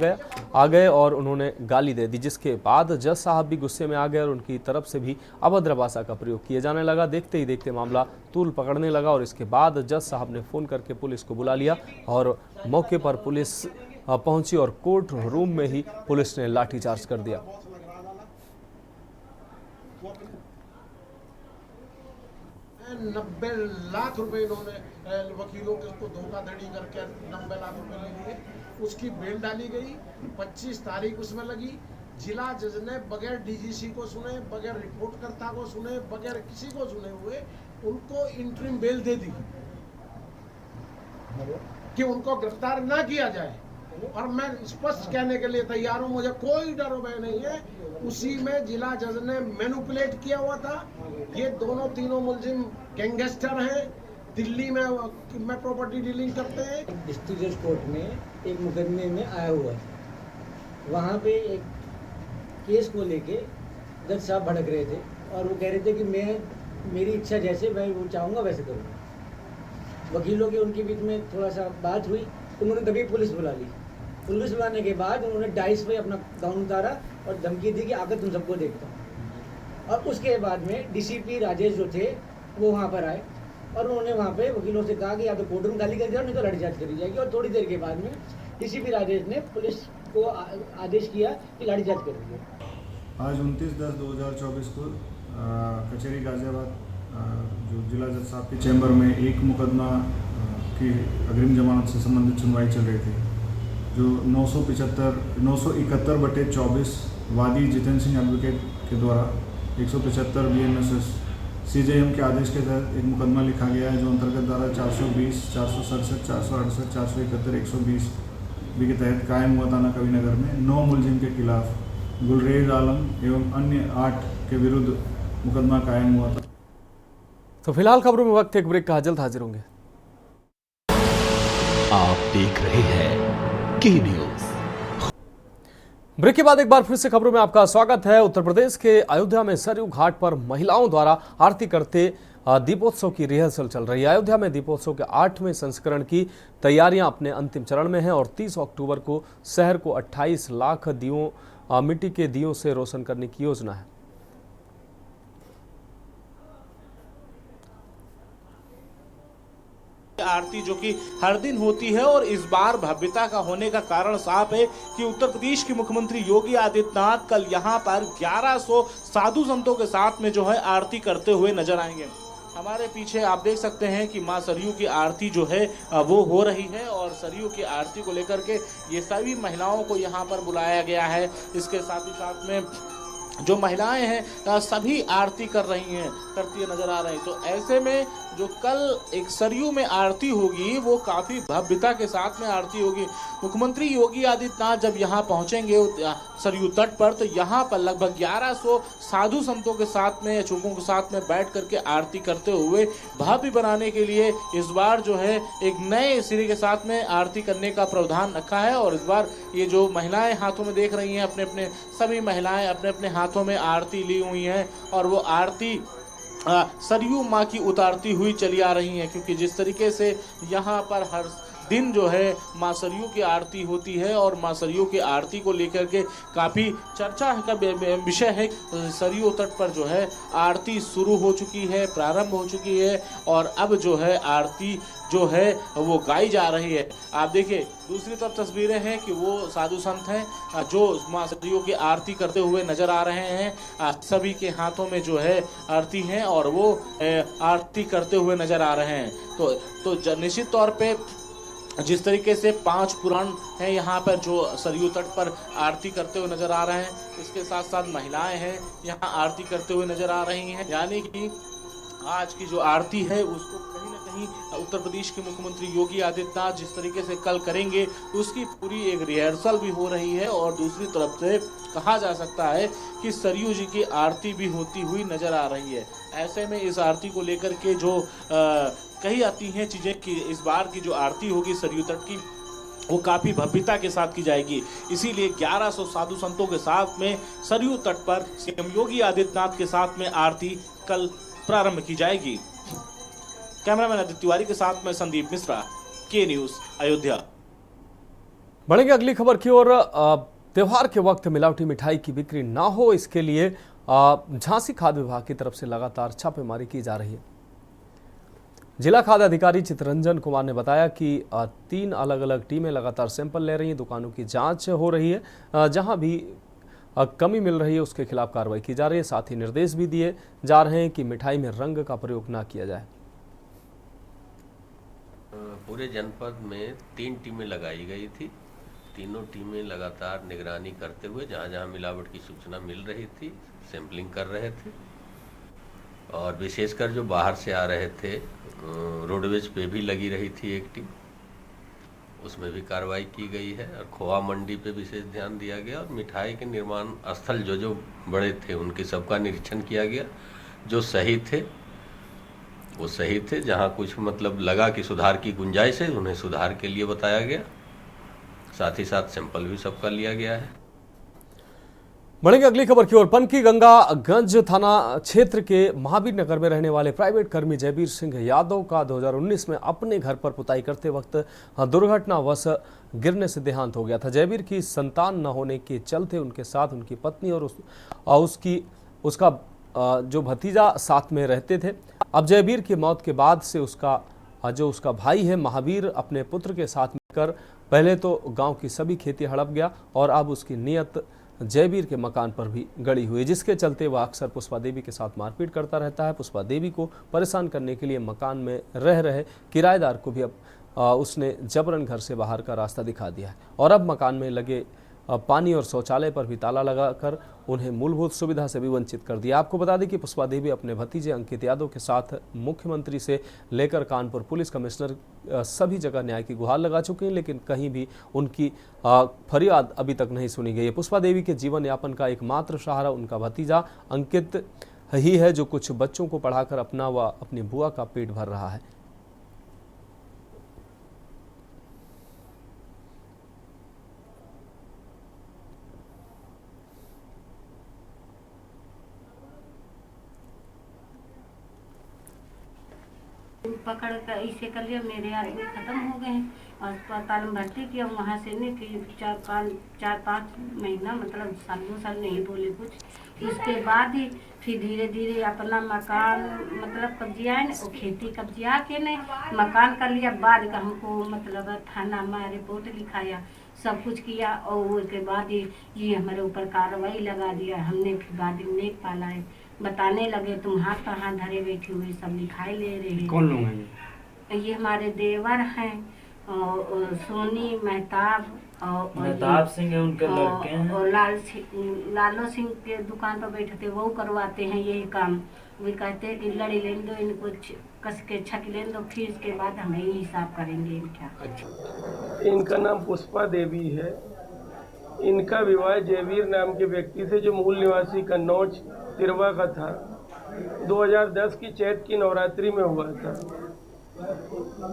गए और उन्होंने गाली दे दी, जिसके बाद जज साहब भी गुस्से में आ गए और उनकी तरफ से भी अभद्र भाषा का प्रयोग किया जाने लगा। देखते ही देखते मामला तूल पकड़ने लगा और इसके बाद जज साहब ने फोन करके पुलिस को बुला लिया और मौके पर पुलिस पहुंची और कोर्ट रूम में ही पुलिस ने लाठीचार्ज कर दिया। 90 लाख रुपए इन्होंने वकीलों के उसको धोखाधड़ी करके 90 लाख रुपए ले लिए। उसकी बेल डाली गई, 25 तारीख उसमें लगी। जिला जज ने बगैर डीजीसी को सुने, बगैर रिपोर्टकर्ता को सुने, बगैर किसी को सुने हुए उनको इंटरिम बेल दे दी कि उनको गिरफ्तार ना किया जाए। और मैं स्पष्ट कहने के लिए तैयार हूं, मुझे कोई डर भय नहीं है। उसी में जिला जज ने मैनिपुलेट किया हुआ था। ये दोनों तीनों मुलजिम गैंगस्टर हैं, दिल्ली में प्रॉपर्टी डीलिंग करते हैं। डिस्ट्रिक्ट जज कोर्ट में एक मुकदमे में आया हुआ है, वहाँ पे एक केस को लेके जज साहब भड़क रहे थे और वो कह रहे थे कि मेरी इच्छा जैसे मैं वो चाहूँगा वैसे करूँगा। वकीलों के उनके बीच में थोड़ा सा बात हुई, उन्होंने तभी पुलिस बुला ली। पुलिस बुलाने के बाद उन्होंने डाइस पे अपना गाउन उतारा और धमकी दी कि आकर तुम सबको देखता हूँ। और उसके बाद में डीसीपी राजेश जो थे वो वहाँ पर आए और उन्होंने वहाँ पे वकीलों से कहा कि या तो कोर्ट रूम खाली कर दिया नहीं तो लाठीचार्ज करी जाएगी। और थोड़ी देर के बाद में डीसीपी राजेश ने पुलिस को आदेश किया कि लाठीचार्ज कर दीजिए। आज 29/10/2024 को कचहरी गाजियाबाद जो जिला जज साहब के चैम्बर में एक मुकदमा की अग्रिम जमानत से संबंधित सुनवाई चल रही थी, जो 971/24 वादी जितेंद्र सिंह एडवोकेट के द्वारा 175 BNSS CJM के आदेश के तहत एक मुकदमा लिखा गया है, जो अंतर्गत धारा 420, 467, 468, 471, 120 बी के तहत कायम हुआ थाना कविनगर में 9 मुलजिम के खिलाफ गुलरेज आलम एवं अन्य 8 के विरुद्ध मुकदमा कायम हुआ था। तो फिलहाल खबरों में वक्त एक ब्रेक का, जल्द हाजिर होंगे। आप देख रहे हैं के न्यूज। ब्रेक के बाद एक बार फिर से खबरों में आपका स्वागत है। उत्तर प्रदेश के अयोध्या में सरयू घाट पर महिलाओं द्वारा आरती करते दीपोत्सव की रिहर्सल चल रही है। अयोध्या में दीपोत्सव के 8वें संस्करण की तैयारियां अपने अंतिम चरण में हैं और 30 अक्टूबर को शहर को 28 लाख दियों मिट्टी के दियों से रोशन करने की योजना है। आरती जो कि हर दिन होती है और इस बार भव्यता का होने का कारण साफ है कि उत्तर प्रदेश के मुख्यमंत्री योगी आदित्यनाथ कल यहां पर 1100 साधु संतों के साथ में जो है आरती करते हुए नजर आएंगे। हमारे पीछे आप देख सकते हैं कि मां सरयू की आरती जो है वो हो रही है और सरयू की आरती को लेकर के ये सभी महिलाओं को यहां पर बुलाया गया है। इसके साथ ही साथ में जो महिलाएं हैं सभी आरती करती नजर आ रही। तो ऐसे में जो कल एक सरयू में आरती होगी वो काफ़ी भव्यता के साथ में आरती होगी। मुख्यमंत्री योगी आदित्यनाथ जब यहाँ पहुँचेंगे सरयू तट पर तो यहाँ पर लगभग 1100 साधु संतों के साथ में चूकों के साथ में बैठ करके आरती करते हुए भव्य बनाने के लिए इस बार जो है एक नए सिरे के साथ में आरती करने का प्रावधान रखा है। और इस बार ये जो महिलाएं हाथों में देख रही हैं अपने अपने सभी महिलाएं अपने अपने हाथों में आरती ली हुई हैं और वो आरती सरयू माँ की उतारती हुई चली आ रही हैं, क्योंकि जिस तरीके से यहाँ पर हर दिन जो है माँ सरयू की आरती होती है और माँ सरयू की आरती को लेकर के काफ़ी चर्चा का विषय है। सरयू तट पर जो है आरती शुरू हो चुकी है, प्रारंभ हो चुकी है और अब जो है आरती जो है वो गाई जा रही है। आप देखिए दूसरी तरफ तस्वीरें हैं कि वो साधु संत हैं जो माँ सरयू की आरती करते हुए नजर आ रहे हैं। सभी के हाथों में जो है आरती है और वो आरती करते हुए नजर आ रहे हैं। तो निश्चित तौर पे जिस तरीके से 5 पुराण हैं यहाँ पर जो सरयू तट पर आरती करते हुए नजर आ रहे हैं, इसके साथ साथ महिलाएं हैं यहाँ आरती करते हुए नजर आ रही हैं। यानी कि आज की जो आरती है उसको कहीं ना कहीं उत्तर प्रदेश के मुख्यमंत्री योगी आदित्यनाथ जिस तरीके से कल करेंगे उसकी पूरी एक रिहर्सल भी हो रही है। और दूसरी तरफ से कहा जा सकता है कि सरयू जी की आरती भी होती हुई नजर आ रही है। ऐसे में इस आरती को लेकर के जो कही आती हैं चीज़ें कि इस बार की जो आरती होगी सरयू तट की वो काफ़ी भव्यता के साथ की जाएगी। इसीलिए 1100 साधु संतों के साथ में सरयू तट पर सीएम योगी आदित्यनाथ के साथ में आरती कल प्रारंभ की जाएगी। कैमरामैन आदित्य तिवारी के साथ में संदीप मिश्रा, के न्यूज़ अयोध्या। बढ़ेंगे अगली खबर की ओर। त्योहार के वक्त मिलावटी मिठाई की बिक्री ना हो इसके लिए झांसी खाद्य विभाग की तरफ से लगातार छापेमारी की जा रही है। जिला खाद्य अधिकारी चितरंजन कुमार ने बताया कि 3 अलग अलग टीमें लगातार सैंपल ले रही हैं। दुकानों की जांच हो रही है, जहां भी कमी मिल रही है उसके खिलाफ कार्रवाई की जा रही है। साथ ही निर्देश भी दिए जा रहे हैं कि मिठाई में रंग का प्रयोग ना किया जाए। पूरे जनपद में 3 टीमें लगाई गई थी। तीनों टीमें लगातार निगरानी करते हुए जहां जहां मिलावट की सूचना मिल रही थी सैंपलिंग कर रहे थे। और विशेषकर जो बाहर से आ रहे थे रोडवेज पे भी लगी रही थी एक टीम, उसमें भी कार्रवाई की गई है। और खोआ मंडी पे विशेष ध्यान दिया गया और मिठाई के निर्माण स्थल जो बड़े थे उनके सबका निरीक्षण किया गया। जो सही थे वो सही थे, जहां कुछ मतलब लगा कि सुधार की गुंजाइश है उन्हें सुधार के लिए बताया गया। साथ ही साथ सैंपल भी सबका लिया गया है। बढ़ेंगे अगली खबर की ओर। पनकी गंगागंज थाना क्षेत्र के महावीर नगर में रहने वाले प्राइवेट कर्मी जयवीर सिंह यादव का 2019 में अपने घर पर पुताई करते वक्त दुर्घटनावश गिरने से देहांत हो गया था। जयवीर की संतान न होने के चलते उनके साथ उनकी पत्नी और उसका जो भतीजा साथ में रहते थे। अब जयवीर की मौत के बाद से उसका भाई है महावीर अपने पुत्र के साथ मिलकर पहले तो गांव की सभी खेती हड़प गया और अब उसकी नियत जयवीर के मकान पर भी गड़ी हुई, जिसके चलते वह अक्सर पुष्पा देवी के साथ मारपीट करता रहता है। पुष्पा देवी को परेशान करने के लिए मकान में रह रहे किराएदार को भी अब उसने जबरन घर से बाहर का रास्ता दिखा दिया है और अब मकान में लगे पानी और शौचालय पर भी ताला लगाकर उन्हें मूलभूत सुविधा से भी वंचित कर दिया। आपको बता दें कि पुष्पा देवी अपने भतीजे अंकित यादव के साथ मुख्यमंत्री से लेकर कानपुर पुलिस कमिश्नर सभी जगह न्याय की गुहार लगा चुके हैं, लेकिन कहीं भी उनकी फरियाद अभी तक नहीं सुनी गई है। पुष्पा देवी के जीवन यापन का एकमात्र सहारा उनका भतीजा अंकित ही है, जो कुछ बच्चों को पढ़ाकर अपना व अपनी बुआ का पेट भर रहा है। पकड़ कर ऐसे कर लिया, मेरे आदमी ख़त्म हो गए हैं। अस्पताल में भर्ती किया, वहाँ से नहीं, फिर 4-5 महीना मतलब साल नहीं बोले कुछ। इसके बाद ही फिर धीरे धीरे अपना मकान मतलब कब्जिया है ना, खेती कब्जिया के ने मकान कर लिया। बाद का हमको मतलब थाना में रिपोर्ट लिखाया, सब कुछ किया, और उसके बाद ये हमारे ऊपर कार्रवाई लगा दिया। हमने फिर बाद में नहीं पाला है, बताने लगे तुम हाथ पर हाथ धरे बैठे हुए, सब लिखाई ले रहे हैं। कौन लोग हैं ये हमारे देवर हैं, और सोनी मेहताब और मेहताब सिंह है, उनके लड़के हैं, और लालो सिंह के दुकान पर बैठे थे, वो करवाते हैं यही काम। वे कहते हैं कि लड़ी लेने दो, इनको कस के छक लेने दो, फिर इसके बाद हम यही हिसाब करेंगे इनका। इनका नाम पुष्पा देवी है। इनका विवाह जयवीर नाम के व्यक्ति से, जो मूल निवासी कन्नौज तिरवा का था, 2010 की चैत की नवरात्रि में हुआ था।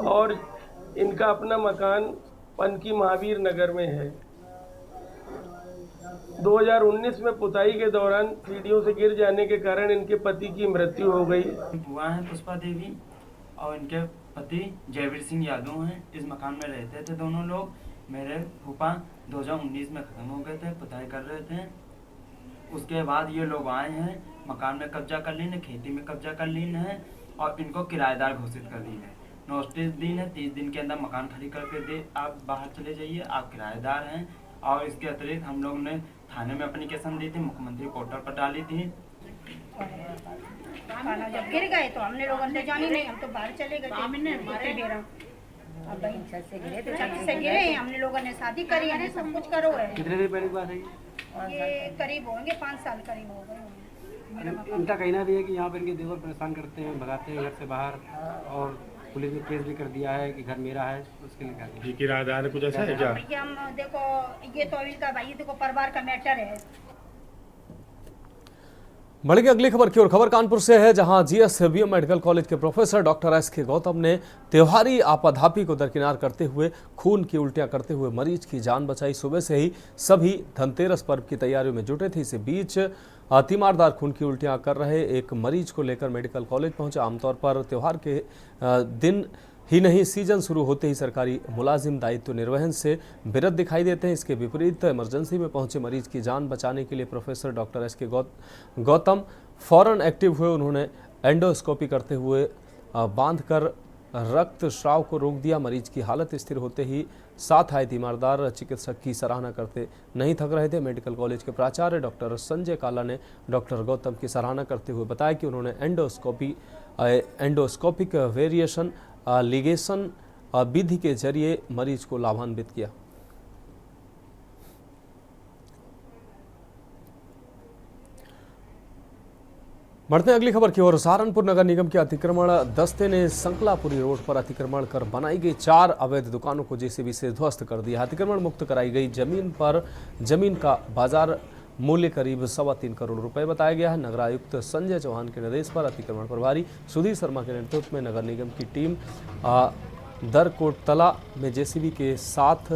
और इनका अपना मकान पनकी महावीर नगर में है। 2019 में पुताई के दौरान सीढ़ियों से गिर जाने के कारण इनके पति की मृत्यु हो गई। बुआ है पुष्पा देवी और इनके पति जयवीर सिंह यादव हैं। इस मकान में रहते थे दोनों लोग। मेरे फूफा 2019 में ख़त्म हो गए थे, पुताई कर रहे थे। उसके बाद ये लोग आए हैं, मकान में कब्जा कर लीन है, खेती में कब्जा कर लीन है, और इनको किराएदार घोषित कर दी है। नोटिस दिन है, 30 दिन के अंदर मकान खाली करके दे, आप बाहर चले जाइए, आप किराएदार हैं। और इसके अतिरिक्त हम लोग ने थाने में एप्लीकेशन दी थी, मुख्यमंत्री पोर्टल पर डाली थी। खाना जब गिर गए तो हमने लोग अंदर जानी नहीं, हम तो बाहर चले गए थे। अब बहन छत से गिरे तो छत से गिरे, हमने लोगों ने शादी करी है, सब कुछ करो है। कितने देर पहले की बात है ये करीब होंगे 5 साल करीब हो गए। इनका कहना भी है कि यहाँ पर इनके देवर परेशान करते हैं, भगाते हैं घर से बाहर, और पुलिस ने केस भी कर दिया है कि घर मेरा है, उसके लिए क्या किराएदार कुछ ऐसा है क्या? हम देखो, ये तो इनका भाई देखो परिवार का मैटर है। बढ़ेंगे अगली खबर की ओर। खबर कानपुर से है, जहां जीएसवीएम मेडिकल कॉलेज के प्रोफेसर डॉक्टर एसके गौतम ने त्योहारी आपाधापी को दरकिनार करते हुए खून की उल्टियां करते हुए मरीज की जान बचाई। सुबह से ही सभी धनतेरस पर्व की तैयारियों में जुटे थे। इसी बीच तीमारदार खून की उल्टियां कर रहे एक मरीज को लेकर मेडिकल कॉलेज पहुंचे। आमतौर पर त्योहार के दिन ही नहीं, सीजन शुरू होते ही सरकारी मुलाजिम दायित्व निर्वहन से विरत दिखाई देते हैं। इसके विपरीत इमरजेंसी में पहुंचे मरीज की जान बचाने के लिए प्रोफेसर डॉक्टर एसके गौतम फौरन एक्टिव हुए। उन्होंने एंडोस्कोपी करते हुए बांधकर रक्त स्राव को रोक दिया। मरीज की हालत स्थिर होते ही साथ आए तीमारदार चिकित्सक की सराहना करते नहीं थक रहे थे। मेडिकल कॉलेज के प्राचार्य डॉक्टर संजय काला ने डॉक्टर गौतम की सराहना करते हुए बताया कि उन्होंने एंडोस्कोपिक वेरिएशन लिगेशन विधि के जरिए मरीज को लाभान्वित किया। बढ़ते हैं अगली खबर की ओर। सहारनपुर नगर निगम के अतिक्रमण दस्ते ने संकलापुरी रोड पर अतिक्रमण कर बनाई गई 4 अवैध दुकानों को जेसीबी से ध्वस्त कर दिया। अतिक्रमण मुक्त कराई गई जमीन का बाजार मूल्य करीब 3.25 करोड़ रुपए बताया गया है। नगर आयुक्त संजय चौहान के निर्देश पर अतिक्रमण प्रभारी सुधीर शर्मा के नेतृत्व में नगर निगम की टीम दरकोटतला में जेसीबी के साथ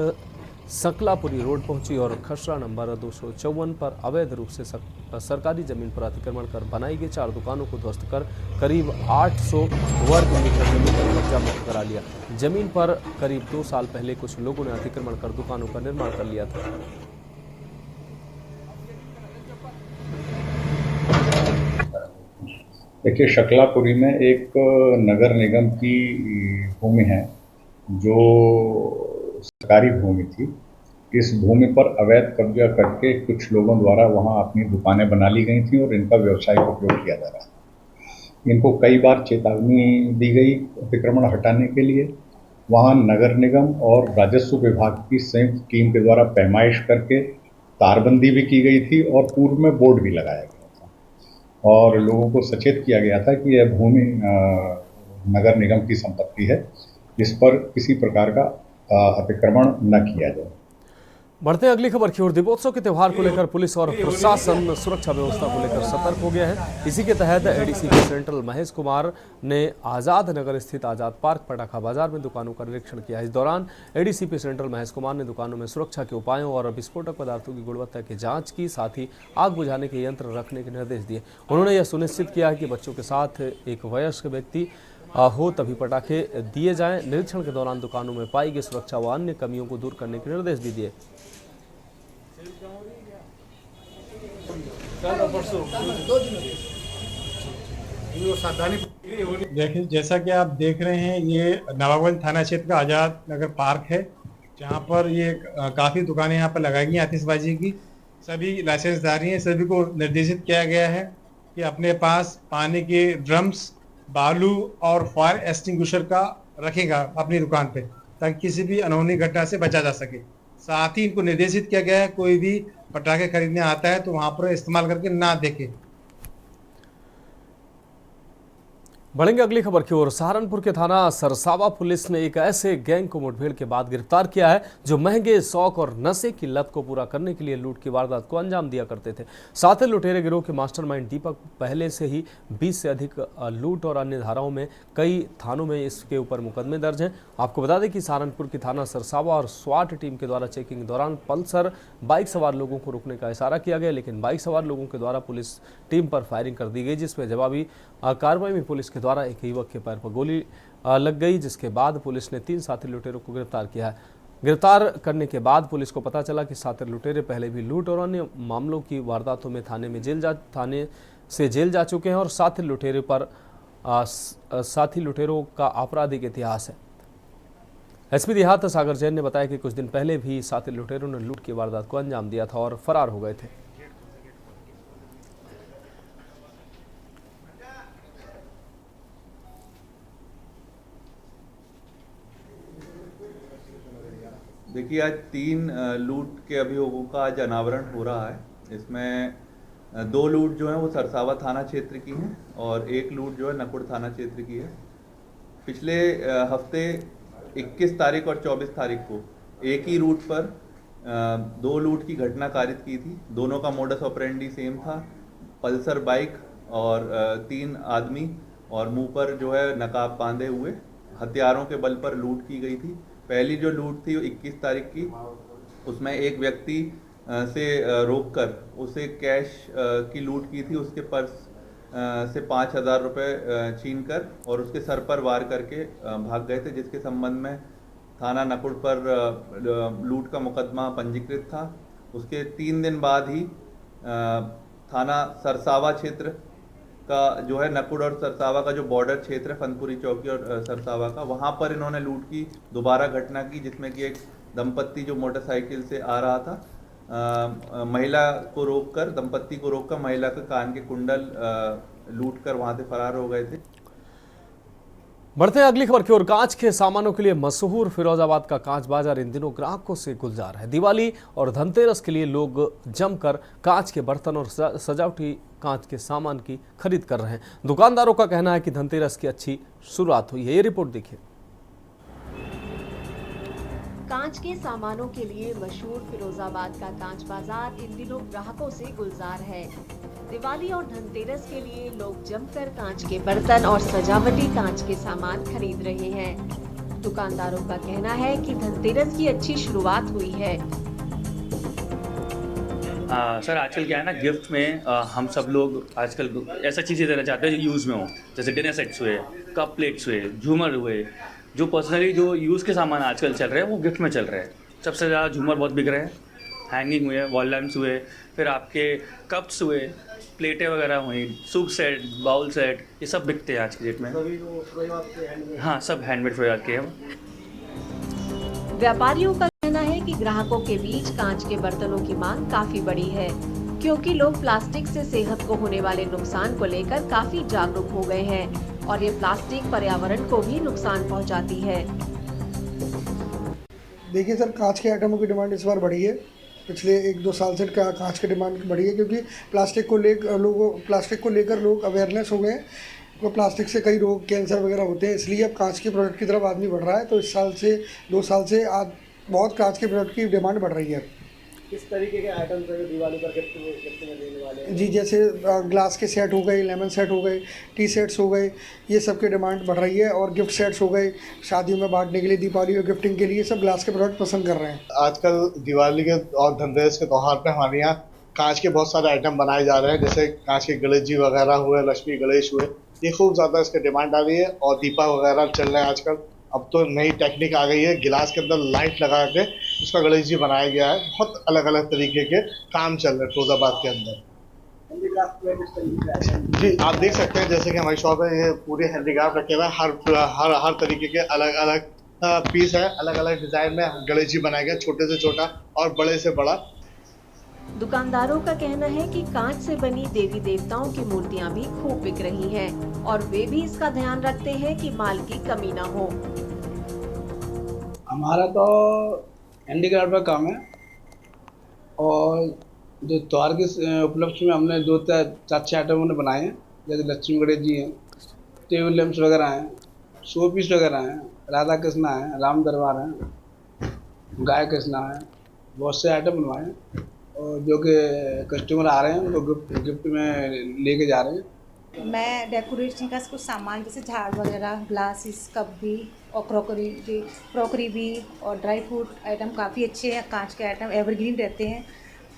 संकलापुरी रोड पहुंची और खसरा नंबर 254 पर अवैध रूप से सरकारी जमीन पर अतिक्रमण कर बनाई गई 4 दुकानों को ध्वस्त कर करीब 800 वर्ग मीटर जमीन पर कब्जा मुक्त करा लिया। जमीन पर करीब 2 साल पहले कुछ लोगों ने अतिक्रमण कर दुकानों का निर्माण कर लिया था। देखिए, शकलापुरी में एक नगर निगम की भूमि है जो सरकारी भूमि थी। इस भूमि पर अवैध कब्जा करके कुछ लोगों द्वारा वहां अपनी दुकानें बना ली गई थी और इनका व्यावसायिक उपयोग किया जा रहा है। इनको कई बार चेतावनी दी गई अतिक्रमण हटाने के लिए। वहां नगर निगम और राजस्व विभाग की संयुक्त टीम के द्वारा पैमाइश करके तारबंदी भी की गई थी और पूर्व में बोर्ड भी लगाया गया था और लोगों को सचेत किया गया था कि यह भूमि नगर निगम की संपत्ति है, इस पर किसी प्रकार का अतिक्रमण न किया जाए। बढ़ते हैं अगली खबर की ओर। दीपोत्सव के त्यौहार को लेकर पुलिस और प्रशासन सुरक्षा व्यवस्था को लेकर सतर्क हो गया है। इसी के तहत एडीसीपी सेंट्रल महेश कुमार ने आजाद नगर स्थित आजाद पार्क पटाखा बाजार में दुकानों का निरीक्षण किया। इस दौरान एडीसीपी सेंट्रल महेश कुमार ने दुकानों में सुरक्षा के उपायों और विस्फोटक पदार्थों की गुणवत्ता की जांच की, साथ ही आग बुझाने के यंत्र रखने के निर्देश दिए। उन्होंने यह सुनिश्चित किया कि बच्चों के साथ एक वयस्क व्यक्ति हो तभी पटाखे दिए जाएं। निरीक्षण के दौरान दुकानों में पाई गई सुरक्षा व अन्य कमियों को दूर करने के निर्देश भी दिए। देखिए, जैसा कि आप देख रहे हैं, ये नवाबगंज थाना क्षेत्र का आज़ाद नगर पार्क है, जहाँ पर ये काफ़ी दुकानें यहाँ पर लगाई गई आतिशबाजी की। सभी लाइसेंसधारी हैं, सभी को निर्देशित किया गया है कि अपने पास पानी के ड्रम्स, बालू और फायर एक्सटिंग्विशर का रखेगा अपनी दुकान पे, ताकि किसी भी अनहोनी घटना से बचा जा सके। साथ ही इनको निर्देशित किया गया है कोई भी पटाखे खरीदने आता है तो वहाँ पर इस्तेमाल करके ना देखे। बढ़ेंगे अगली खबर की ओर। सहारनपुर के थाना सरसावा पुलिस ने एक ऐसे गैंग को मुठभेड़ के बाद गिरफ्तार किया है जो महंगे शौक और नशे की लत को पूरा करने के लिए लूट की वारदात को अंजाम दिया करते थे। साथ ही लुटेरे गिरोह के मास्टरमाइंड दीपक पहले से ही 20 से अधिक लूट और अन्य धाराओं में कई थानों में इसके ऊपर मुकदमे दर्ज हैं। आपको बता दें कि सहारनपुर की थाना सरसावा और स्वाट टीम के द्वारा चेकिंग के दौरान पल्सर बाइक सवार लोगों को रोकने का इशारा किया गया, लेकिन बाइक सवार लोगों के द्वारा पुलिस टीम पर फायरिंग कर दी गई, जिसमें जवाबी कार्रवाई में पुलिस के द्वारा एक युवक के पैर पर गोली लग गई, जिसके बाद पुलिस ने 3 साथी लुटेरों को गिरफ्तार किया है। गिरफ्तार करने के बाद पुलिस को पता चला कि साथी लुटेरे पहले भी लूट और अन्य मामलों की वारदातों में थाने से जेल जा चुके हैं और साथी लुटेरों का आपराधिक इतिहास है। एसपी देहात सागर जैन ने बताया कि कुछ दिन पहले भी साथी लुटेरों ने लूट की वारदात को अंजाम दिया था और फरार हो गए थे। देखिए, आज 3 लूट के अभियोगों का आज अनावरण हो रहा है। इसमें 2 लूट जो है वो सरसावा थाना क्षेत्र की हैं और 1 लूट जो है नकुड़ थाना क्षेत्र की है। पिछले हफ्ते 21 तारीख और 24 तारीख को एक ही रूट पर 2 लूट की घटना कारित की थी। दोनों का मोडस ऑपरेंडी सेम था, पल्सर बाइक और 3 आदमी और मुंह पर जो है नकाब बांधे हुए हथियारों के बल पर लूट की गई थी। पहली जो लूट थी वो 21 तारीख की, उसमें एक व्यक्ति से रोककर उसे कैश की लूट की थी। उसके पर्स से 5,000 रुपये छीनकर और उसके सर पर वार करके भाग गए थे, जिसके संबंध में थाना नकुड़ पर लूट का मुकदमा पंजीकृत था। उसके 3 दिन बाद ही थाना सरसावा क्षेत्र का जो है नकुड़ और सरसावा का जो बॉर्डर क्षेत्र है, फनपुरी चौकी और सरसावा का, वहाँ पर इन्होंने लूट की दोबारा घटना की, जिसमें कि एक दंपत्ति जो मोटरसाइकिल से आ रहा था, महिला को रोककर दंपत्ति को रोककर महिला के कान के कुंडल लूट कर वहाँ से फरार हो गए थे। बढ़ते हैं अगली खबर की ओर। कांच के सामानों के लिए मशहूर फिरोजाबाद का कांच बाजार इन दिनों ग्राहकों से गुलजार है। दिवाली और धनतेरस के लिए लोग जमकर कांच के बर्तन और सजावटी कांच के सामान की खरीद कर रहे हैं। दुकानदारों का कहना है कि धनतेरस की अच्छी शुरुआत हुई है। ये रिपोर्ट देखिए। कांच के सामानों के लिए मशहूर फिरोजाबाद का कांच बाजार इन दिनों ग्राहकों से गुलजार है। दिवाली और धनतेरस के लिए लोग जमकर कांच के बर्तन और सजावटी कांच के सामान खरीद रहे हैं। दुकानदारों का कहना है कि धनतेरस की अच्छी शुरुआत हुई है। सर, आजकल क्या है ना, गिफ्ट में हम सब लोग आजकल ऐसा चीज़ें देना चाहते हैं जो यूज़ में हो, जैसे डिनर सेट्स हुए, कप प्लेट्स हुए, झूमर हुए। जो पर्सनली जो यूज़ के सामान आजकल चल रहे हैं वो गिफ्ट में चल रहे हैं। सबसे ज़्यादा झूमर बहुत बिक रहे हैं, हैंगिंग हुए, वॉल लैम्प्स हुए, फिर आपके कप्स हुए, प्लेटें वगैरह हुई, सूप सेट, बाउल सेट, ये सब बिकते हैं आज की डेट में। हाँ, सब हैंडमेड फिरोजाबाद के हैं। व्यापारियों का कहना है कि ग्राहकों के बीच कांच के बर्तनों की मांग काफी बड़ी है, क्योंकि लोग प्लास्टिक से सेहत को होने वाले नुकसान को लेकर काफी जागरूक हो गए हैं और ये प्लास्टिक पर्यावरण को भी नुकसान पहुंचाती है। देखिए सर, कांच के आइटमों की डिमांड इस बार बढ़ी है। पिछले 1-2 साल से कांच की डिमांड बढ़ी है, क्योंकि प्लास्टिक को लेकर लोग अवेयरनेस हो गए हैं। तो प्लास्टिक से कई रोग, कैंसर वगैरह होते हैं, इसलिए अब कांच के प्रोडक्ट की तरफ आदमी बढ़ रहा है। तो इस साल से 2 साल से आज बहुत कांच के प्रोडक्ट की डिमांड बढ़ रही है। किस तरीके के आइटम दिवाली पर गिफ्ट में देने वाले हैं? जी, जैसे ग्लास के सेट हो गए, लेमन सेट हो गए, टी सेट्स हो गए, ये सब की डिमांड बढ़ रही है। और गिफ्ट सेट्स हो गए, शादियों में बांटने के लिए, दीपावली और गिफ्टिंग के लिए सब ग्लास के प्रोडक्ट पसंद कर रहे हैं। आजकल दिवाली के और धनतेरस के त्यौहार पर हमारे यहाँ कांच के बहुत सारे आइटम बनाए जा रहे हैं, जैसे कांच के गणेश जी वगैरह हुए, लक्ष्मी गणेश हुए, ये खूब ज़्यादा इसकी डिमांड आ गई है। और दीपक वगैरह चल रहे हैं आजकल। अब तो नई टेक्निक आ गई है, गिलास के अंदर लाइट लगा के उसका गणेश जी बनाया गया है। बहुत अलग अलग तरीके के काम चल रहे हैं फिरोजाबाद के अंदर। जी आप देख सकते हैं जैसे कि हमारी शॉप है, ये पूरे हैंडीक्राफ्ट रखे हुए हैं। हर तरीके के अलग अलग पीस है, अलग अलग डिजाइन में गणेश जी बनाए गए, छोटे से छोटा और बड़े से बड़ा। दुकानदारों का कहना है कि कांच से बनी देवी देवताओं की मूर्तियां भी खूब बिक रही हैं और वे भी इसका ध्यान रखते हैं कि माल की कमी न हो। हमारा तो हैंडीक्राफ्ट का काम है और जो त्योहार के उपलक्ष्य में हमने 2-4 आइटम हमने बनाए हैं, जैसे लक्ष्मी गणेश जी हैं, टेबल लैंप्स वगैरह हैं, शो पीस वगैरह हैं, राधा कृष्णा है, राम दरबार है, गाय कृष्णा है, बहुत से आइटम बनवाए हैं और जो कि कस्टमर आ रहे हैं उनको गिफ्ट में लेके जा रहे हैं। मैं डेकोरेशन का कुछ सामान जैसे झाड़ वगैरह, ग्लासेस, कप भी और क्रॉकरी भी और ड्राई फ्रूट आइटम काफ़ी अच्छे हैं। कांच के आइटम एवरग्रीन रहते हैं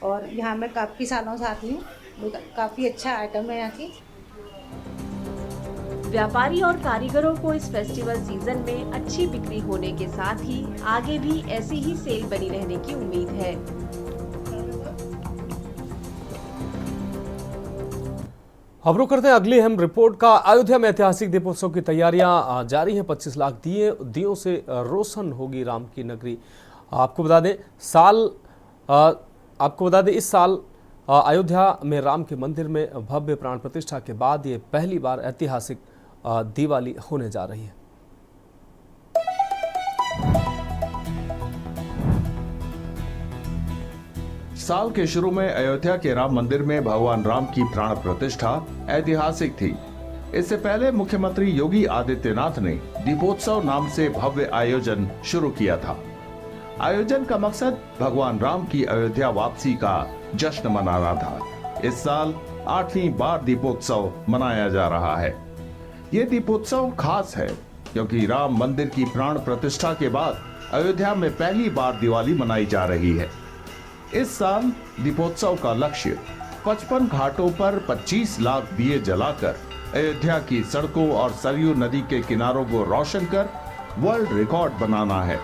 और यहाँ मैं काफ़ी सालों से आती हूँ, काफ़ी अच्छा आइटम है यहाँ की। व्यापारी और कारीगरों को इस फेस्टिवल सीजन में अच्छी बिक्री होने के साथ ही आगे भी ऐसी ही सेल बनी रहने की उम्मीद है। अब रुक करते हैं अगली अहम रिपोर्ट का। अयोध्या में ऐतिहासिक दीपोत्सव की तैयारियां जारी हैं। 25 लाख दियों से रोशन होगी राम की नगरी। आपको बता दें इस साल अयोध्या में राम के मंदिर में भव्य प्राण प्रतिष्ठा के बाद ये पहली बार ऐतिहासिक दिवाली होने जा रही है। साल के शुरू में अयोध्या के राम मंदिर में भगवान राम की प्राण प्रतिष्ठा ऐतिहासिक थी। इससे पहले मुख्यमंत्री योगी आदित्यनाथ ने दीपोत्सव नाम से भव्य आयोजन शुरू किया था। आयोजन का मकसद भगवान राम की अयोध्या वापसी का जश्न मनाना था। इस साल 8वीं बार दीपोत्सव मनाया जा रहा है। ये दीपोत्सव खास है क्योंकि राम मंदिर की प्राण प्रतिष्ठा के बाद अयोध्या में पहली बार दिवाली मनाई जा रही है। इस साल दीपोत्सव का लक्ष्य 55 घाटों पर 25 लाख दिए जलाकर अयोध्या की सड़कों और सरयू नदी के किनारों को रोशन कर वर्ल्ड रिकॉर्ड बनाना है।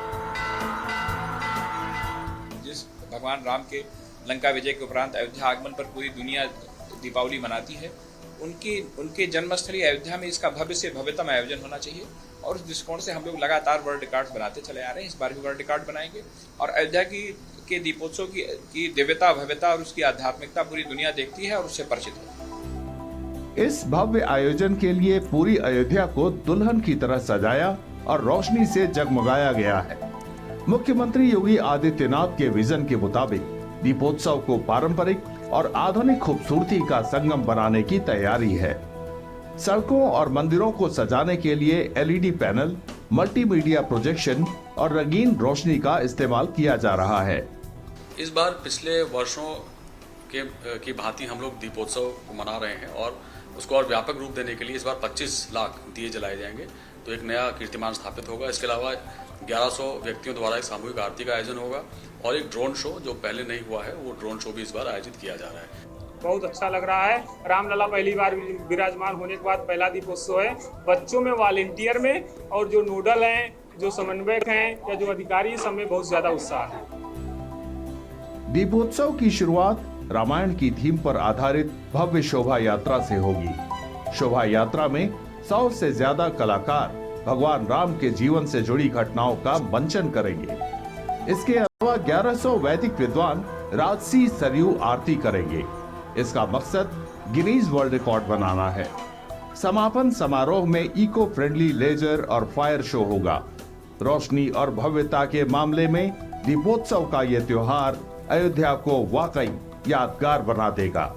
जिस भगवान राम के लंका विजय के उपरांत अयोध्या आगमन पर पूरी दुनिया दीपावली मनाती है, उनके जन्मस्थली अयोध्या में इसका भव्य से भव्यतम आयोजन होना चाहिए और उस दृष्टिकोण से हम लोग लगातार वर्ल्ड रिकॉर्ड बनाते चले आ रहे हैं। इस बार भी वर्ल्ड रिकॉर्ड बनाएंगे और अयोध्या के दीपोत्सव की दिव्यता, भव्यता और उसकी आध्यात्मिकता पूरी दुनिया देखती है और उससे परिचित है। इस भव्य आयोजन के लिए पूरी अयोध्या को दुल्हन की तरह सजाया और रोशनी से जगमगाया गया है। मुख्यमंत्री योगी आदित्यनाथ के विजन के मुताबिक दीपोत्सव को पारंपरिक और आधुनिक खूबसूरती का संगम बनाने की तैयारी है। सड़कों और मंदिरों को सजाने के लिए एलईडी पैनल, मल्टीमीडिया प्रोजेक्शन और रंगीन रोशनी का इस्तेमाल किया जा रहा है। इस बार पिछले वर्षों की भांति हम लोग दीपोत्सव मना रहे हैं और उसको और व्यापक रूप देने के लिए इस बार 25 लाख दिए जलाए जाएंगे, तो एक नया कीर्तिमान स्थापित होगा। इसके अलावा 1100 व्यक्तियों द्वारा एक सामूहिक आरती का आयोजन होगा और एक ड्रोन शो जो पहले नहीं हुआ है, वो ड्रोन शो भी इस बार आयोजित किया जा रहा है। बहुत अच्छा लग रहा है। रामलला पहली बार विराजमान होने के बाद पहला दीपोत्सव है। बच्चों में, वॉलेंटियर में और जो नोडल हैं, जो समन्वयक हैं या जो अधिकारी, सब में बहुत ज्यादा उत्साह है। दीपोत्सव की शुरुआत रामायण की थीम पर आधारित भव्य शोभा यात्रा से होगी। शोभा यात्रा में 100 से ज्यादा कलाकार भगवान राम के जीवन से जुड़ी घटनाओं का मंचन करेंगे। इसके अलावा 1100 वैदिक विद्वान राजसी सरयू आरती करेंगे। इसका मकसद गिनीज वर्ल्ड रिकॉर्ड बनाना है। समापन समारोह में इको फ्रेंडली लेजर और फायर शो होगा। रोशनी और भव्यता के मामले में दीपोत्सव का यह त्योहार अयोध्या को वाकई यादगार बना देगा।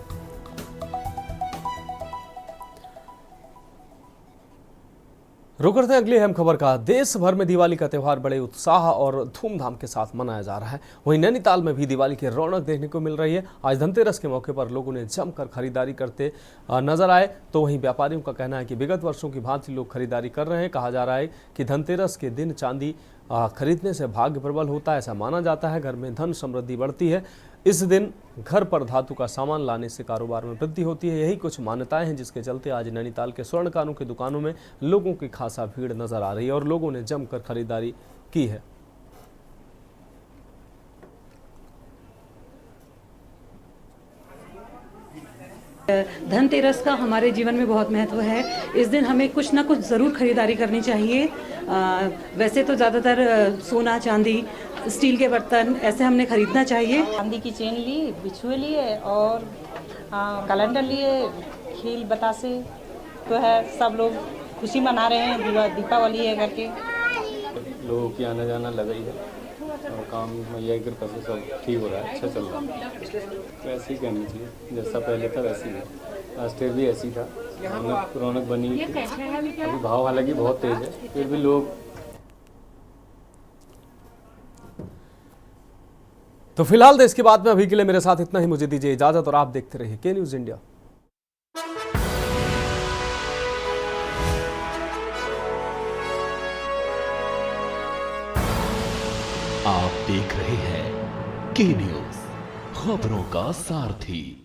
रुक करते हैं अगली अहम खबर का। देश भर में दिवाली का त्यौहार बड़े उत्साह और धूमधाम के साथ मनाया जा रहा है। वहीं नैनीताल में भी दिवाली की रौनक देखने को मिल रही है। आज धनतेरस के मौके पर लोगों ने जमकर खरीदारी करते नजर आए, तो वहीं व्यापारियों का कहना है कि विगत वर्षों की भांति लोग खरीदारी कर रहे हैं। कहा जा रहा है कि धनतेरस के दिन चांदी खरीदने से भाग्य प्रबल होता है, ऐसा माना जाता है। घर में धन समृद्धि बढ़ती है। इस दिन घर पर धातु का सामान लाने से कारोबार में वृद्धि होती है। यही कुछ मान्यताएं हैं जिसके चलते आज नैनीताल के स्वर्णकारों की दुकानों में लोगों की खासा भीड़ नजर आ रही है और लोगों ने जमकर खरीदारी की है। धनतेरस का हमारे जीवन में बहुत महत्व है। इस दिन हमें कुछ ना कुछ ज़रूर खरीदारी करनी चाहिए। वैसे तो ज़्यादातर सोना, चांदी, स्टील के बर्तन ऐसे हमने खरीदना चाहिए। चांदी की चेन ली, बिछुए लिए और कैलेंडर लिए, खील बतासे तो है। सब लोग खुशी मना रहे हैं, दीपावली है करके। लोगों की आना जाना लगा ही है और काम मैया की कृपा से सब ठीक हो रहा है, अच्छा चल रहा है। तो ऐसे ही करनी चाहिए, जैसा पहले था वैसे ही। लास्ट ईयर भी ऐसी था, रौनक बनी हुई थी। अभी भाव हालांकि बहुत तेज है, फिर भी लोग। तो फिलहाल देश की बात में अभी के लिए मेरे साथ इतना ही। मुझे दीजिए इजाजत और आप देखते रहिए के न्यूज़ इंडिया। आप देख रहे हैं के न्यूज़, खबरों का सारथी।